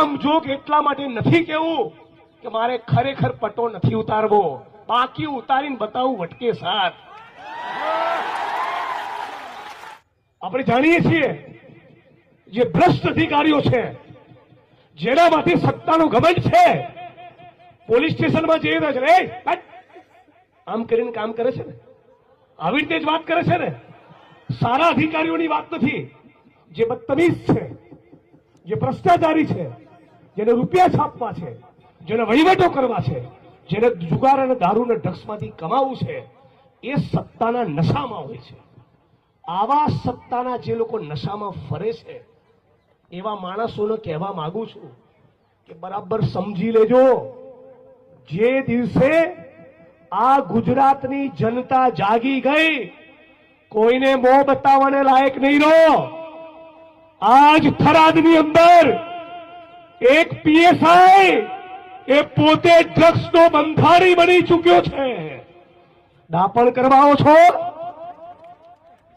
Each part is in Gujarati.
નામ જોગ એટલા માટે નથી કેવું કે મારે ખરેખર પટ્ટો નથી ઉતારવો, બાકી ઉતારીને બતાવું વટકે સાથ. આપણે જાણીએ છીએ જે ભ્રષ્ટ અધિકારીઓ છે, જેનામાંથી સત્તાનો ઘમંડ છે, પોલીસ સ્ટેશનમાં જઈ રહ્યા છે, આમ કરીને કામ કરે છે ને, આવી રીતે જ વાત કરે છે ને. સારા અધિકારીઓની વાત નથી. જે બદતમીઝ છે, જે ભ્રષ્ટાચારી છે, જેને રૂપિયા છાપવા છે, જેને વહીવટો કરવા છે, જેને જુગાર અને દારૂ અને ડ્રગ્સમાંથી કમાવું છે, એ સત્તાના નશામાં હોય છે. આવા સત્તાના જે લોકો નશામાં ફરે છે, એવા માણસોને કહેવા માંગુ છું કે બરાબર સમજી લેજો, જે દિવસે આ ગુજરાતની જનતા જાગી ગઈ, કોઈને મોં બતાવવાને લાયક નહીં રહો. આજ થરાદની અંદર એક પીએસઆઈ એ પોતે ડ્રગ્સનો બંધારી બની ચૂક્યો છે. દાપણ કરવાઓ છો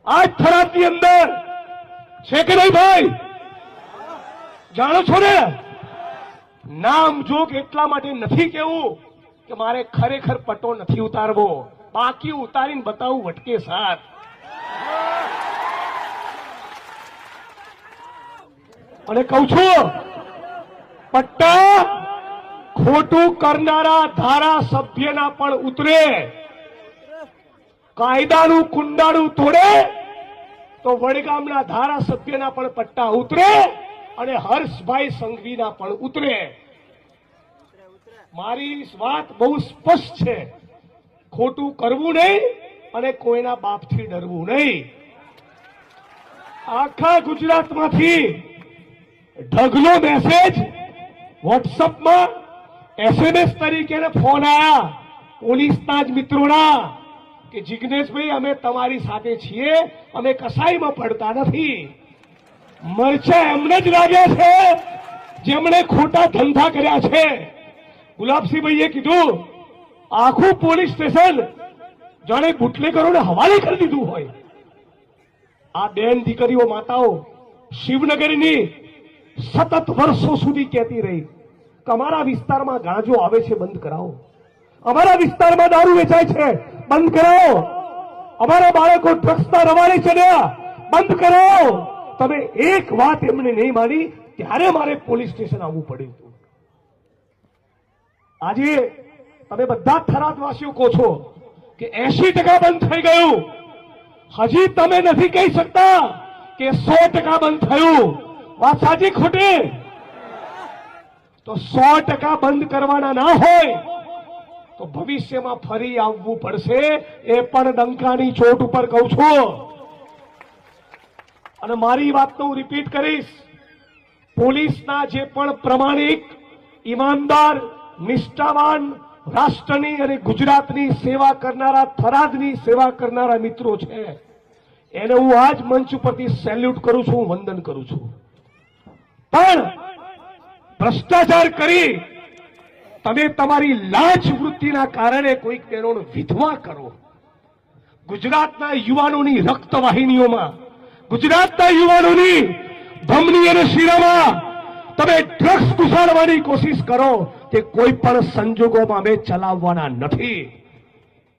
આજ થરાદની અંદર છે કે નહીં ભાઈ? જાણો છો ને? નામ જોગ એટલા માટે નથી કેવું કે મારે ખરેખર પટ્ટો નથી ઉતારવો, બાકી ઉતારીને બતાવું વટકે સાથ. અને કહું છું, પટ્ટા ખોટું કરનારા ધારાસભ્યના પણ ઉતરે, કાયદાનું કુંડાળું તોડે તો વડગામના ધારાસભ્યના પણ પટ્ટા ઉતરે અને હર્ષભાઈ સંઘવીના પણ ઉતરે. મારી વાત બહુ સ્પષ્ટ છે. ખોટું કરવું નહીં અને કોઈના બાપથી ડરવું નહીં. આખા ગુજરાતમાંથી ઢગલો મેસેજ વોટ્સઅપમાં SMS તરીકે ફોન આવ્યા પોલીસના જ મિત્રોના કે જિગ્નેશભાઈ, અમે તમારી સાથે છીએ, અમે કસાઈમાં પડતા નથી. મરચા એમને જ લાગ્યા છે જેમણે ખોટા ધંધા કર્યા છે. ગુલાબસિંહભાઈએ કીધું આખું પોલીસ સ્ટેશન જાણે બુટલેગરોને હવાલે કરી દીધું હોય. આ બેન દીકરીઓ માતાઓ શિવનગરની સતત વર્ષો સુધી કહેતી રહી કે અમારા વિસ્તારમાં ગાંજો આવે છે, બંધ કરાવો. અમારા વિસ્તારમાં દારૂ વેચાય છે, બંધ કરાવો. અમારા બાળકો ડ્રગ્સના રવાડે ચડ્યા, બંધ કરાવો. તમે એક વાત એમને નહીં માની, ત્યારે મારે પોલીસ સ્ટેશન આવવું પડ્યું હતું. આજે તમે બધા થરાદવાસીઓ કહો છો કે 80% બંધ થઈ ગયું. હજી તમે નથી કહી શકતા કે 100% બંધ થયું. વાત સાચી ખોટી? તો 100% બંધ કરવાના ના હોય તો ભવિષ્યમાં ફરી આવવું પડશે. એ પણ ડંકાની ચોટ ઉપર કહું છું. અને મારી વાતનો હું રિપીટ કરીશ. પોલીસના જે પણ પ્રમાણિક, ઈમાનદાર, નિષ્ઠાવાન, રાષ્ટ્રની અને ગુજરાતની સેવા કરનારા, થરાદની સેવા કરનારા મિત્રો છે, એને હું આજ મંચ ઉપરથી સેલ્યુટ કરું છું, વંદન કરું છું. પણ ભ્રષ્ટાચાર કરી તમે તમારી લાંચ વૃત્તિના કારણે કોઈક બહેનોને વિધવા કરો. ગુજરાતના યુવાનોની રક્તવાહિનીઓમાં, ગુજરાતના યુવાનોની ધમની અને શિરામાં તમે ડ્રગ્સ ઘુસાડવાની કોશિશ કરો, તે કોઈ પણ સંજોગોમાં અમે ચલાવવાના નથી.